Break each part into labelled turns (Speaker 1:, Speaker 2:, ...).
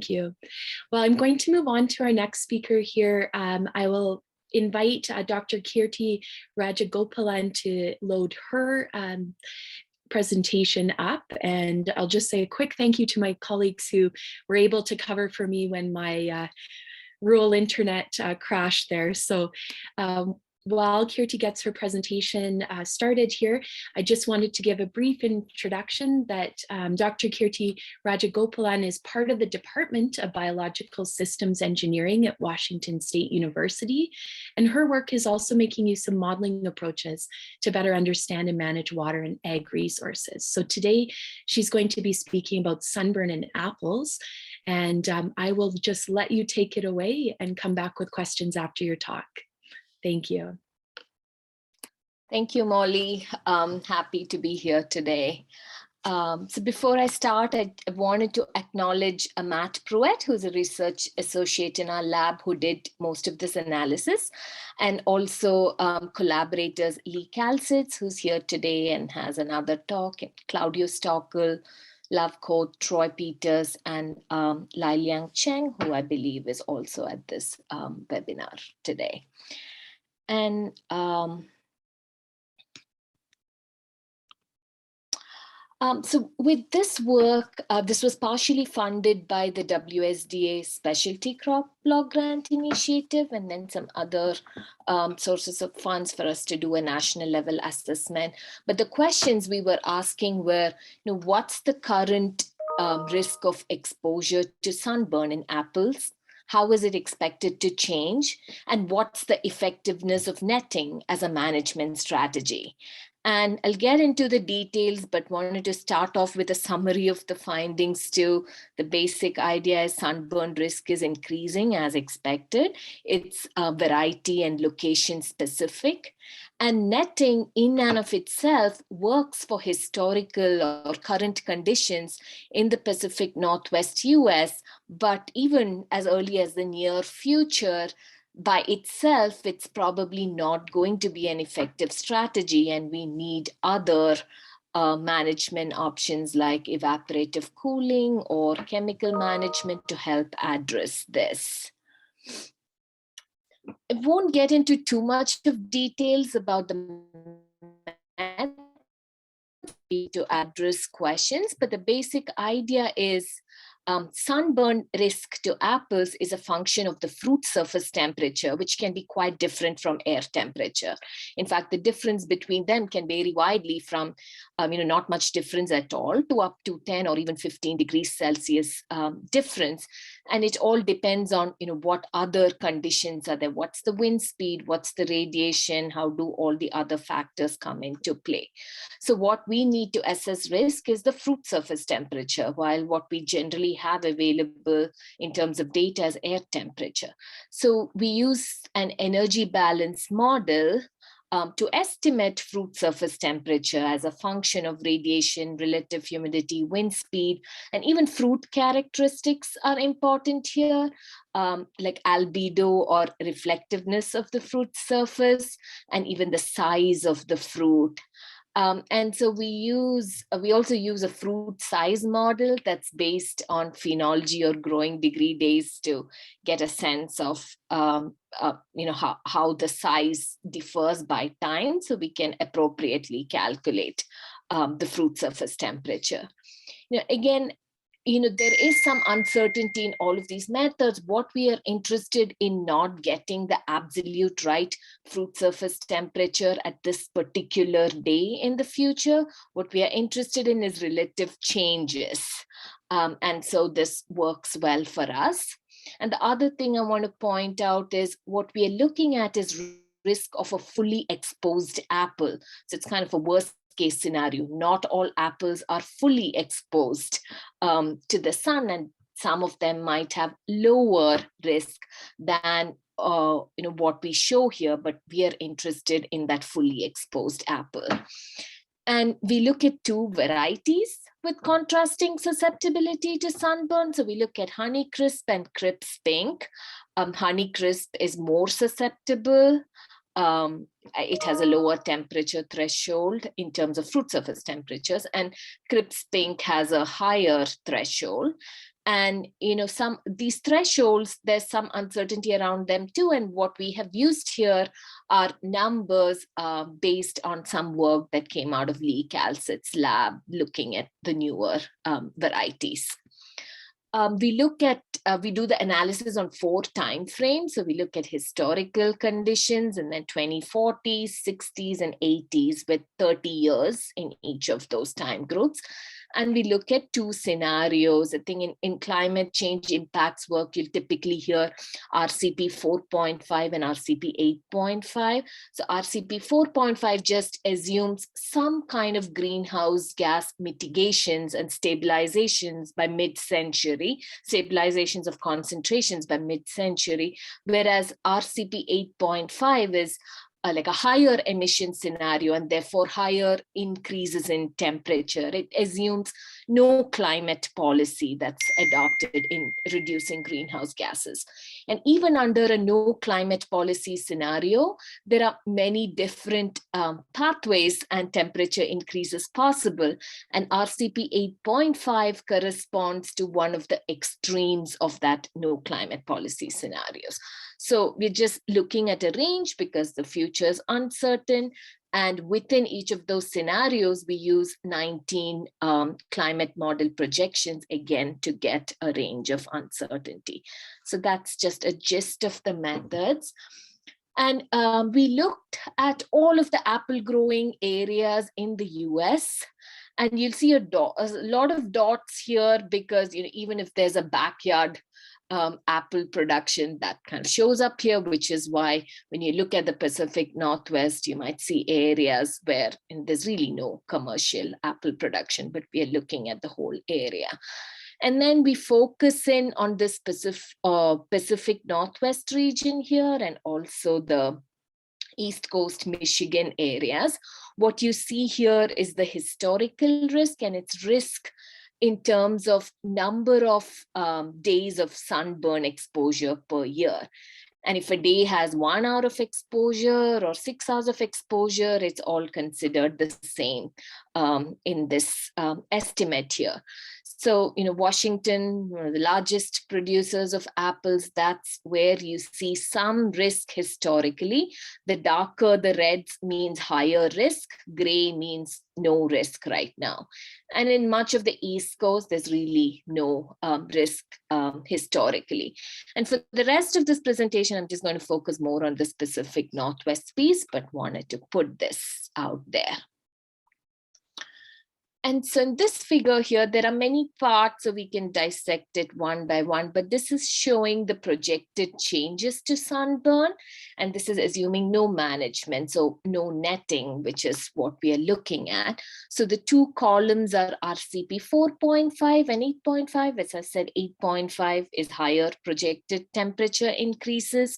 Speaker 1: you. Well, I'm going to move on to our next speaker here. I will invite Dr. Kirti Rajagopalan to load her presentation up. And I'll just say a quick thank you to my colleagues who were able to cover for me when my rural internet crashed there. So while Kirti gets her presentation started here, I just wanted to give a brief introduction that Dr. Kirti Rajagopalan is part of the Department of Biological Systems Engineering at Washington State University, and her work is also making use of modeling approaches to better understand and manage water and ag resources. So today she's going to be speaking about sunburn in apples, and I will just let you take it away and come back with questions after your talk. Thank you.
Speaker 2: Thank you, Molly. Happy to be here today. So before I start, I wanted to acknowledge Matt Pruitt, who's a research associate in our lab who did most of this analysis, and also collaborators Lee Kalsitz, who's here today and has another talk, and Claudio Stockel, Love Coat, Troy Peters, and Lai Liang Cheng, who I believe is also at this webinar today. And so with this work, this was partially funded by the WSDA Specialty Crop Block Grant Initiative, and then some other sources of funds for us to do a national level assessment. But the questions we were asking were, what's the current risk of exposure to sunburn in apples? How is it expected to change? And what's the effectiveness of netting as a management strategy? And I'll get into the details, but wanted to start off with a summary of the findings too. The basic idea is sunburn risk is increasing as expected. It's variety and location specific. And netting in and of itself works for historical or current conditions in the Pacific Northwest US, but even as early as the near future, by itself, it's probably not going to be an effective strategy, and we need other management options like evaporative cooling or chemical management to help address this. I won't get into too much of details about the to address questions, but the basic idea is sunburn risk to apples is a function of the fruit surface temperature, which can be quite different from air temperature. In fact, the difference between them can vary widely from not much difference at all to up to 10 or even 15 degrees Celsius difference. And it all depends on what other conditions are there. What's the wind speed? What's the radiation? How do all the other factors come into play? So what we need to assess risk is the fruit surface temperature, while what we generally have available in terms of data is air temperature. So we use an energy balance model to estimate fruit surface temperature as a function of radiation, relative humidity, wind speed, and even fruit characteristics are important here, like albedo or reflectiveness of the fruit surface, and even the size of the fruit. And so we also use a fruit size model that's based on phenology or growing degree days to get a sense of how the size differs by time, so we can appropriately calculate the fruit surface temperature. Again, there is some uncertainty in all of these methods. What we are interested in not getting the absolute right fruit surface temperature at this particular day in the future. What we are interested in is relative changes. And so this works well for us. And the other thing I want to point out is what we are looking at is risk of a fully exposed apple. So it's kind of a worst case scenario. Not all apples are fully exposed to the sun, and some of them might have lower risk than what we show here, but we are interested in that fully exposed apple. And we look at two varieties with contrasting susceptibility to sunburn. So we look at Honeycrisp and Crisp Pink. Honeycrisp is more susceptible. It has a lower temperature threshold in terms of fruit surface temperatures, and Crisp Pink has a higher threshold. And these thresholds, there's some uncertainty around them too. And what we have used here are numbers based on some work that came out of Lee Calcett's lab looking at the newer varieties. We do the analysis on 4 time frames. So we look at historical conditions and then 2040s, 60s, and 80s with 30 years in each of those time groups. And we look at 2 scenarios. I think in climate change impacts work, you'll typically hear RCP 4.5 and RCP 8.5. So RCP 4.5 just assumes some kind of greenhouse gas mitigations and stabilizations by mid-century, stabilizations of concentrations by mid-century, whereas RCP 8.5 is like a higher emission scenario and therefore higher increases in temperature. It assumes no climate policy that's adopted in reducing greenhouse gases. And even under a no climate policy scenario, there are many different pathways and temperature increases possible. And RCP 8.5 corresponds to one of the extremes of that no climate policy scenarios. So we're just looking at a range because the future is uncertain. And within each of those scenarios, we use 19 climate model projections, again, to get a range of uncertainty. So that's just a gist of the methods. And we looked at all of the apple growing areas in the US. And you'll see a lot of dots here because even if there's a backyard apple production, that kind of shows up here, which is why when you look at the Pacific Northwest, you might see areas where there's really no commercial apple production, but we are looking at the whole area. And then we focus in on this Pacific Northwest region here and also the East Coast Michigan areas. What you see here is the historical risk, and it's risk in terms of number of days of sunburn exposure per year. And if a day has 1 hour of exposure or 6 hours of exposure, it's all considered the same in this estimate here. So, Washington, one of the largest producers of apples, that's where you see some risk historically. The darker the reds means higher risk, gray means no risk right now. And in much of the East Coast, there's really no risk historically. And for the rest of this presentation, I'm just going to focus more on the Pacific Northwest piece, but wanted to put this out there. And so in this figure here, there are many parts, so we can dissect it one by one, but this is showing the projected changes to sunburn. And this is assuming no management, so no netting, which is what we are looking at. So the 2 columns are RCP 4.5 and 8.5. As I said, 8.5 is higher projected temperature increases.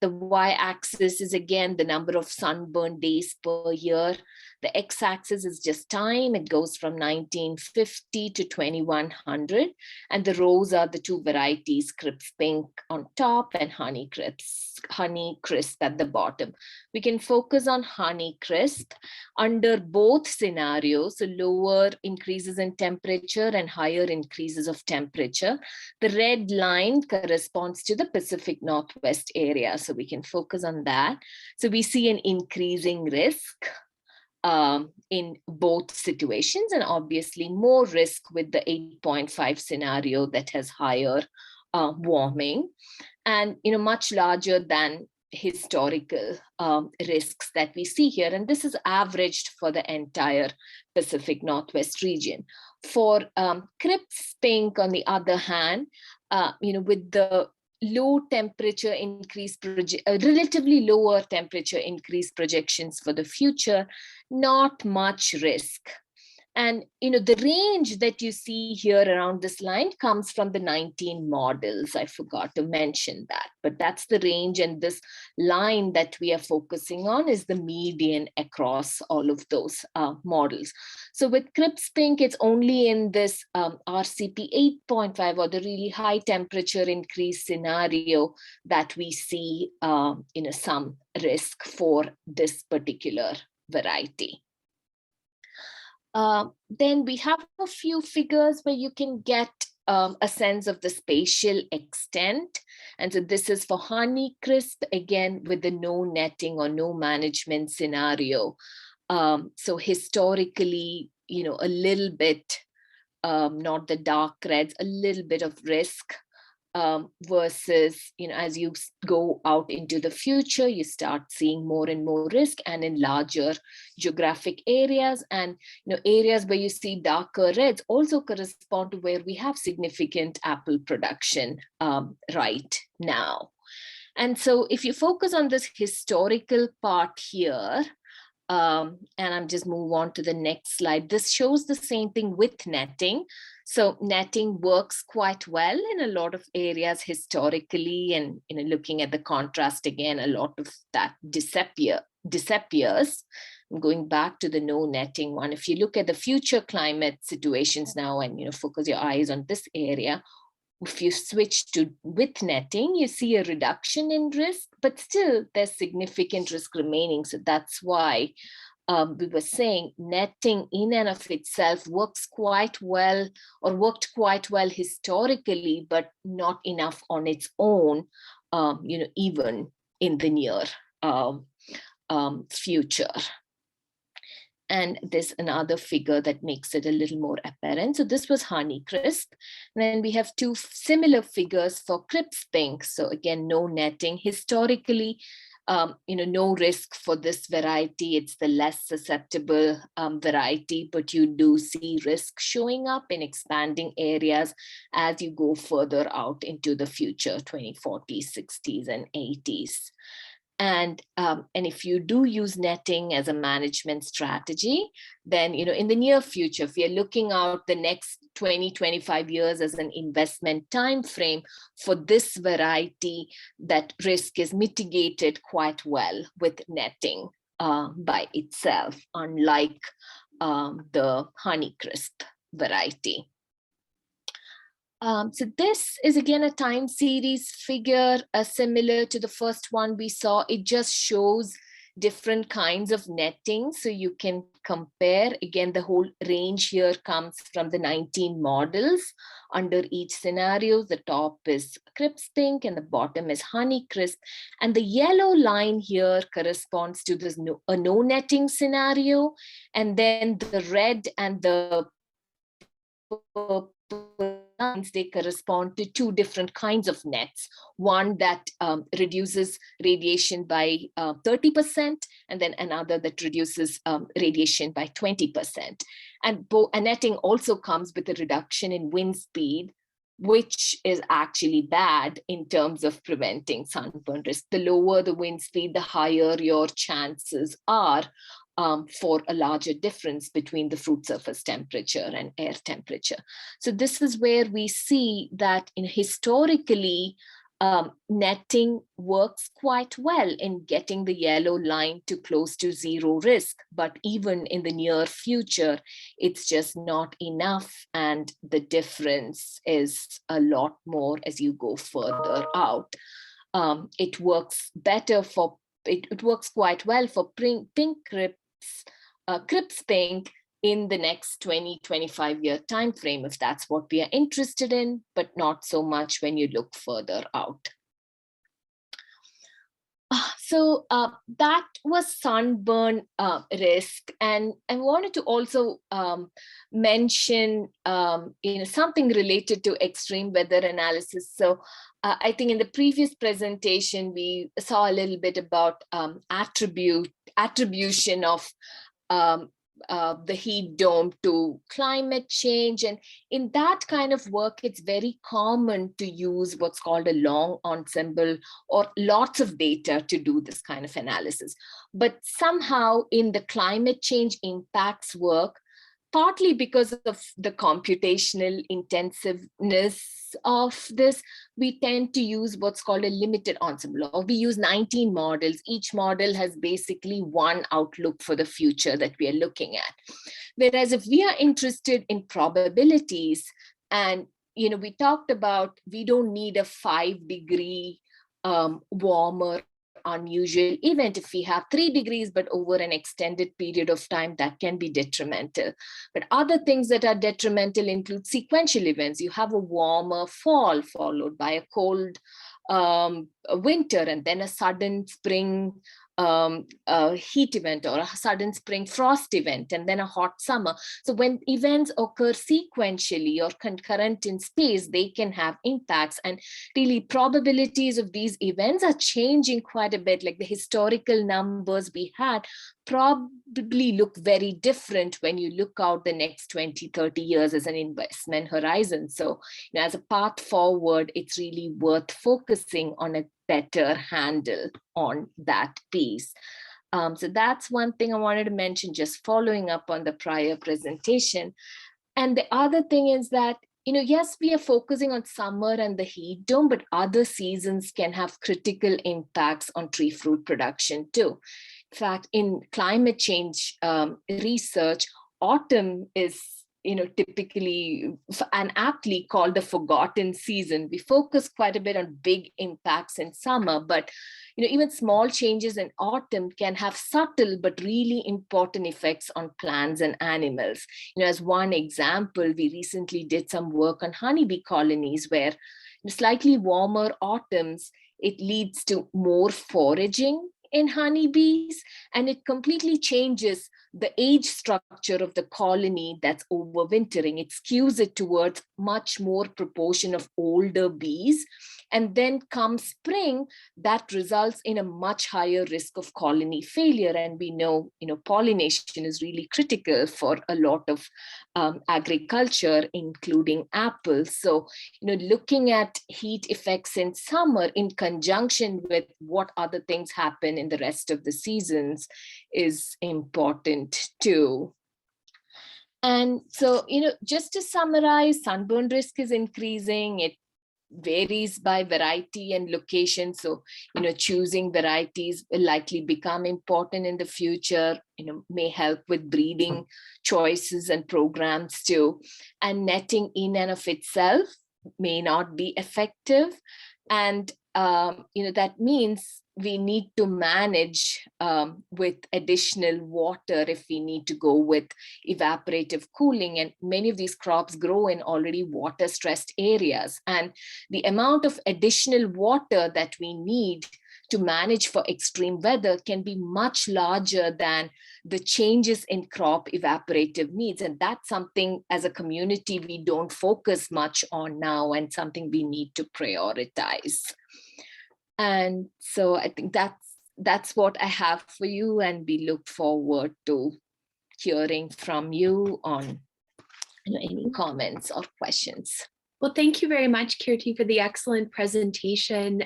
Speaker 2: The y-axis is again the number of sunburn days per year. The x-axis is just time. It goes from 1950 to 2100. And the rows are the 2 varieties, Crisp Pink on top and Honey Crisp at the bottom. We can focus on Honey Crisp under both scenarios, so lower increases in temperature and higher increases of temperature. The red line corresponds to the Pacific Northwest area, so we can focus on that. So we see an increasing risk in both situations, and obviously more risk with the 8.5 scenario that has higher warming and much larger than historical risks that we see here. And this is averaged for the entire Pacific Northwest region. For Crisp Pink, on the other hand, with the low temperature increase, relatively lower temperature increase projections for the future, not much risk. And the range that you see here around this line comes from the 19 models. I forgot to mention that, but that's the range, and this line that we are focusing on is the median across all of those models. So with Crisp Pink, it's only in this RCP 8.5 or the really high temperature increase scenario that we see some risk for this particular variety. Then we have a few figures where you can get a sense of the spatial extent. And so this is for Honeycrisp, again, with the no netting or no management scenario. So historically, a little bit, not the dark reds, a little bit of risk, versus, as you go out into the future, you start seeing more and more risk, and in larger geographic areas. And areas where you see darker reds also correspond to where we have significant apple production right now. And so if you focus on this historical part here, and I'm just move on to the next slide. This shows the same thing with netting. So netting works quite well in a lot of areas historically, and looking at the contrast again, a lot of that disappears. I'm going back to the no netting one. If you look at the future climate situations now, and focus your eyes on this area, if you switch to with netting, you see a reduction in risk, but still there's significant risk remaining. So that's why we were saying netting in and of itself works quite well, or worked quite well historically, but not enough on its own, even in the near future. And there's another figure that makes it a little more apparent. So this was Honeycrisp. And then we have two similar figures for Crips Pink. So again, no netting. Historically, no risk for this variety. It's the less susceptible variety, but you do see risk showing up in expanding areas as you go further out into the future, 2040s, 60s, and 80s. And if you do use netting as a management strategy, then in the near future, if you're looking out the next 20, 25 years as an investment time frame for this variety, that risk is mitigated quite well with netting by itself, unlike the Honeycrisp variety. So this is again a time series figure, similar to the first one we saw. It just shows different kinds of netting. So you can compare. Again, the whole range here comes from the 19 models under each scenario. The top is Crips Pink and the bottom is Honeycrisp. And the yellow line here corresponds to this a no netting scenario. And then the red and the purple lines, they correspond to two different kinds of nets. One that reduces radiation by 30%, and then another that reduces radiation by 20%. And netting also comes with a reduction in wind speed, which is actually bad in terms of preventing sunburn risk. The lower the wind speed, the higher your chances are for a larger difference between the fruit surface temperature and air temperature. So this is where we see that historically, netting works quite well in getting the yellow line to close to zero risk, but even in the near future, it's just not enough, and the difference is a lot more as you go further out. It works better for, it works quite well for pink Crips Pink in the next 20, 25-year time frame, if that's what we are interested in, but not so much when you look further out. So that was sunburn risk, and I wanted to also mention something related to extreme weather analysis. So I think in the previous presentation we saw a little bit about attribution of the heat dome to climate change. And in that kind of work, it's very common to use what's called a long ensemble or lots of data to do this kind of analysis. But somehow in the climate change impacts work, partly because of the computational intensiveness of this, we tend to use what's called a limited ensemble, or we use 19 models. Each model has basically one outlook for the future that we are looking at. Whereas if we are interested in probabilities, and we talked about, we don't need a 5-degree warmer unusual event. If we have 3 degrees, but over an extended period of time, that can be detrimental. But other things that are detrimental include sequential events. You have a warmer fall followed by a cold winter, and then a sudden spring heat event, or a sudden spring frost event, and then a hot summer. So when events occur sequentially or concurrent in space, they can have impacts, and really probabilities of these events are changing quite a bit. Like the historical numbers we had probably look very different when you look out the next 20, 30 years as an investment horizon. So, as a path forward, it's really worth focusing on a better handle on that piece. So that's one thing I wanted to mention, just following up on the prior presentation. And the other thing is that, yes, we are focusing on summer and the heat dome, but other seasons can have critical impacts on tree fruit production too. In fact, in climate change research, autumn is typically and aptly called the forgotten season. We focus quite a bit on big impacts in summer, but even small changes in autumn can have subtle but really important effects on plants and animals. As one example, we recently did some work on honeybee colonies where slightly warmer autumns, it leads to more foraging in honeybees, and it completely changes the age structure of the colony that's overwintering. It skews it towards much more proportion of older bees. And then come spring, that results in a much higher risk of colony failure. And we know, pollination is really critical for a lot of agriculture, including apples. So, looking at heat effects in summer in conjunction with what other things happen in the rest of the seasons is important too. And so, just to summarize, sunburn risk is increasing. It varies by variety and location. So, choosing varieties will likely become important in the future, may help with breeding choices and programs too. And netting in and of itself may not be effective. And, that means we need to manage with additional water if we need to go with evaporative cooling. And many of these crops grow in already water stressed areas. And the amount of additional water that we need to manage for extreme weather can be much larger than the changes in crop evaporative needs. And that's something as a community we don't focus much on now, and something we need to prioritize. And so I think that's what I have for you, and we look forward to hearing from you on any comments or questions.
Speaker 1: Well, thank you very much, Kirti, for the excellent presentation.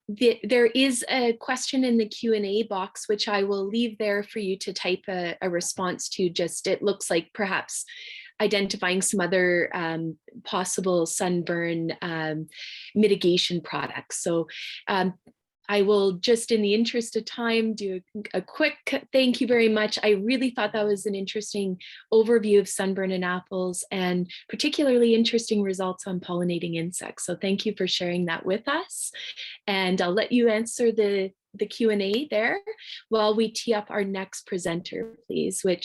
Speaker 1: There is a question in the Q&A box, which I will leave there for you to type a response to. Just, it looks like perhaps identifying some other possible sunburn mitigation products. So I will just, in the interest of time, do a quick thank you very much. I really thought that was an interesting overview of sunburn in apples, and particularly interesting results on pollinating insects. So thank you for sharing that with us. And I'll let you answer the Q&A there while we tee up our next presenter, please, which